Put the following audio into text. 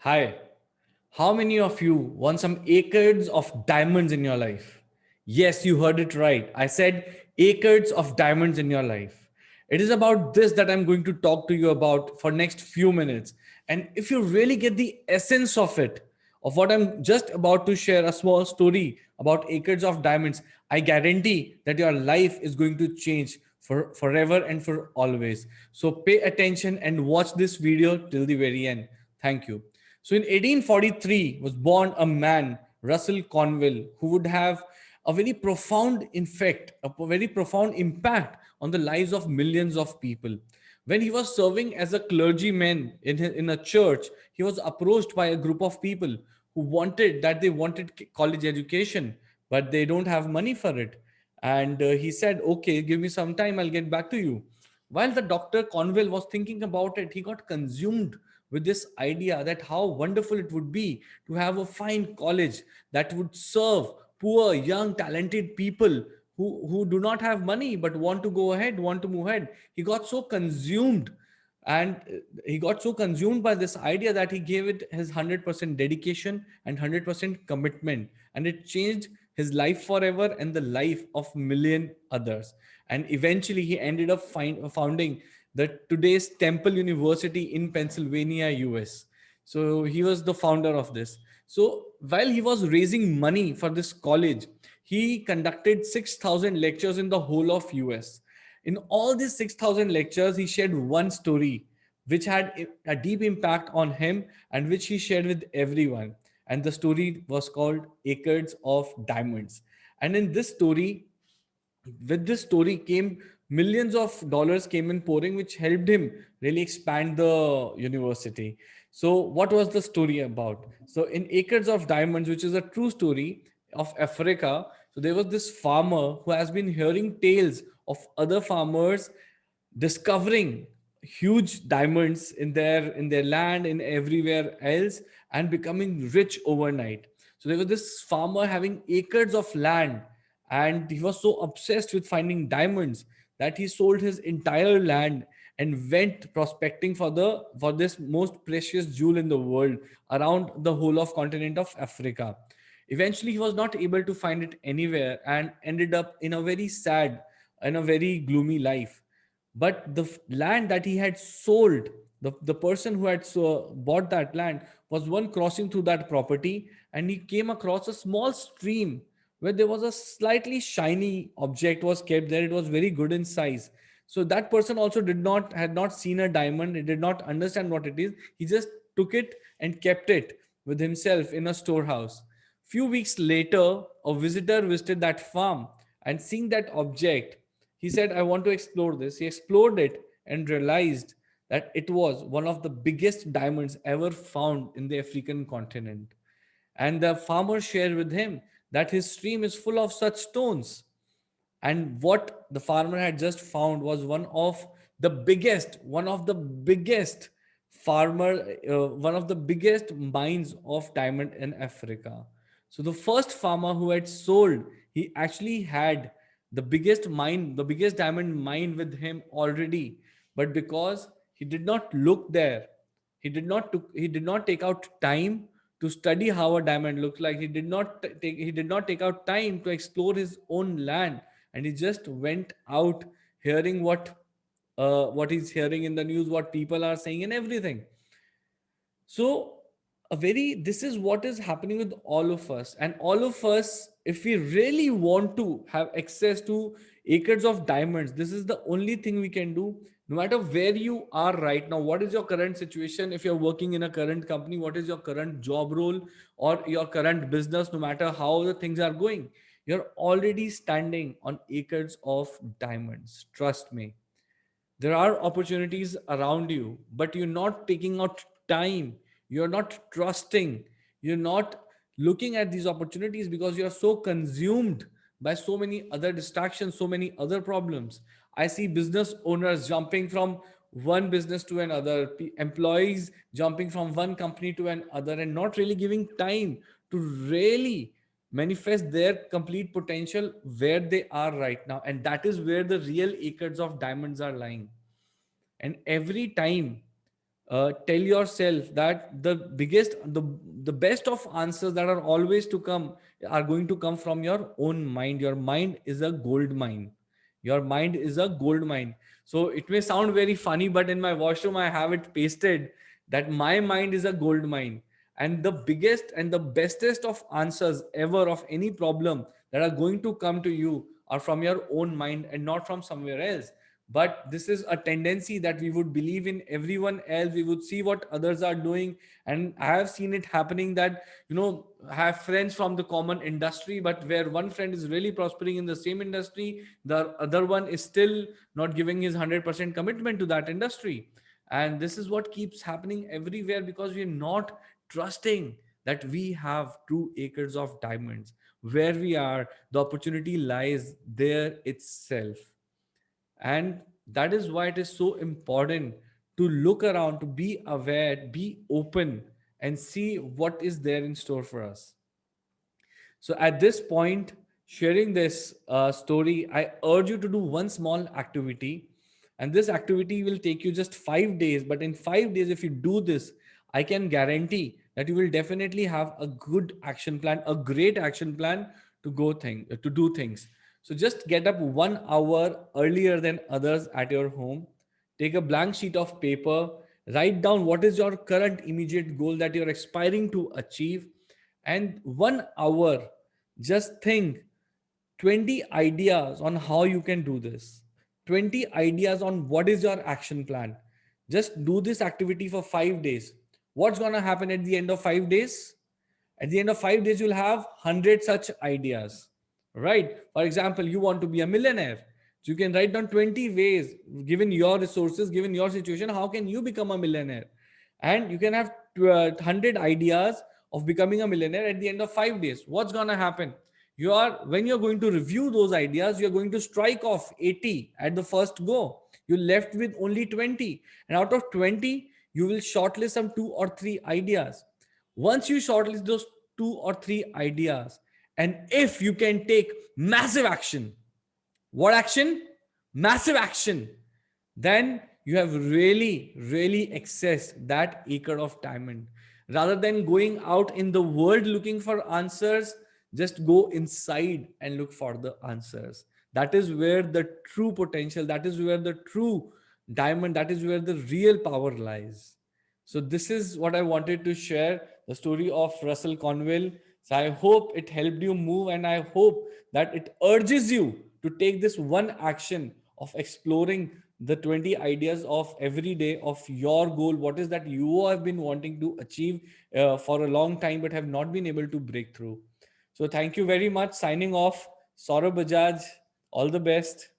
Hi, how many of you want some acres of diamonds in your life? Yes, you heard it right. I said acres of diamonds in your life. It is about this that I'm going to talk to you about for next few minutes. And if you really get the essence of it, of what I'm just about to share, a small story about acres of diamonds, I guarantee that your life is going to change for forever and for always. So pay attention and watch this video till the very end. Thank you. So in 1843 was born a man, Russell Conwell, who would have a very profound effect, a very profound impact on the lives of millions of people. When he was serving as a clergyman in a church, he was approached by a group of people who wanted college education, but they don't have money for it. And he said, "Okay, give me some time, I'll get back to you." While the Dr. Conwell was thinking about it, he got consumed with this idea that how wonderful it would be to have a fine college that would serve poor, young, talented people who do not have money but want to go ahead, want to move ahead. He got so consumed and he got so consumed by this idea that he gave it his 100% dedication and 100% commitment, and it changed his life forever and the life of million others. And eventually he ended up founding the today's Temple University in Pennsylvania, US. So he was the founder of this. So while he was raising money for this college, he conducted 6,000 lectures in the whole of US. In all these 6,000 lectures, he shared one story which had a deep impact on him and which he shared with everyone. And the story was called Acres of Diamonds. And in this story, with this story came millions of dollars came in pouring, which helped him really expand the university. So what was the story about? So in Acres of Diamonds, which is a true story of Africa, so there was this farmer who has been hearing tales of other farmers discovering huge diamonds in their land, in everywhere else, and becoming rich overnight. So there was this farmer having acres of land, and he was so obsessed with finding diamonds that he sold his entire land and went prospecting for this most precious jewel in the world around the whole of continent of Africa. Eventually he was not able to find it anywhere and ended up in a very sad and a very gloomy life. But the land that he had sold, the person who had bought that land was one crossing through that property, and he came across a small stream where there was a slightly shiny object was kept there. It was very good in size. So that person also had not seen a diamond. He did not understand what it is. He just took it and kept it with himself in a storehouse. Few weeks later, a visitor visited that farm, and seeing that object, he said, "I want to explore this." He explored it and realized that it was one of the biggest diamonds ever found in the African continent. And the farmer shared with him that his stream is full of such stones. And what the farmer had just found was one of the biggest one of the biggest mines of diamond in Africa. So the first farmer who had sold, he actually had the biggest diamond mine with him already. But because he did not look there, he did not take out time to study how a diamond looks like. He did not take out time to explore his own land, and he just went out hearing what he's hearing in the news, what people are saying, and everything. So a very this is what is happening with all of us, and all of us, if we really want to have access to acres of diamonds, this is the only thing we can do. No matter where you are right now, what is your current situation, if you're working in a current company, what is your current job role or your current business, no matter how the things are going, you're already standing on acres of diamonds. Trust me, there are opportunities around you, but you're not taking out time. You're not trusting. You're not looking at these opportunities because you're so consumed by so many other distractions, so many other problems. I see business owners jumping from one business to another, employees jumping from one company to another, and not really giving time to really manifest their complete potential where they are right now. And that is where the real acres of diamonds are lying. And every time, tell yourself that the best of answers that are always to come are going to come from your own mind. Your mind is a gold mine. Your mind is a gold mine. So it may sound very funny, but in my washroom I have it pasted that my mind is a gold mine, and the biggest and the bestest of answers ever of any problem that are going to come to you are from your own mind and not from somewhere else. But this is a tendency that we would believe in everyone else. We would see what others are doing, and I have seen it happening that, I have friends from the common industry, but where one friend is really prospering in the same industry, the other one is still not giving his 100% commitment to that industry. And this is what keeps happening everywhere, because we are not trusting that we have true acres of diamonds. Where we are, the opportunity lies there itself. And that is why it is so important to look around, to be aware, be open, and see what is there in store for us. So at this point, sharing this story, I urge you to do one small activity. And this activity will take you just 5 days. But in 5 days, if you do this, I can guarantee that you will definitely have a good action plan, a great action plan to do things. So just get up 1 hour earlier than others at your home. Take a blank sheet of paper, write down what is your current immediate goal that you're aspiring to achieve, and 1 hour, just think 20 ideas on how you can do this, 20 ideas on what is your action plan. Just do this activity for 5 days. What's going to happen at the end of 5 days? At the end of 5 days, you'll have 100 such ideas, right? For example, you want to be a millionaire. So you can write down 20 ways, given your resources, given your situation, how can you become a millionaire? And you can have 100 ideas of becoming a millionaire at the end of 5 days. What's going to happen? When you're going to review those ideas, you're going to strike off 80 at the first go. You're left with only 20. And out of 20, you will shortlist some 2 or 3 ideas. Once you shortlist those 2 or 3 ideas, and if you can take massive action, what action? Massive action. Then you have really, really accessed that acre of diamond. Rather than going out in the world looking for answers, just go inside and look for the answers. That is where the true potential, that is where the true diamond, that is where the real power lies. So this is what I wanted to share, the story of Russell Conwell. So I hope it helped you move, and I hope that it urges you to take this one action of exploring the 20 ideas of every day of your goal. What is that you have been wanting to achieve for a long time but have not been able to break through? So thank you very much. Signing off, Saurabh Bajaj. All the best.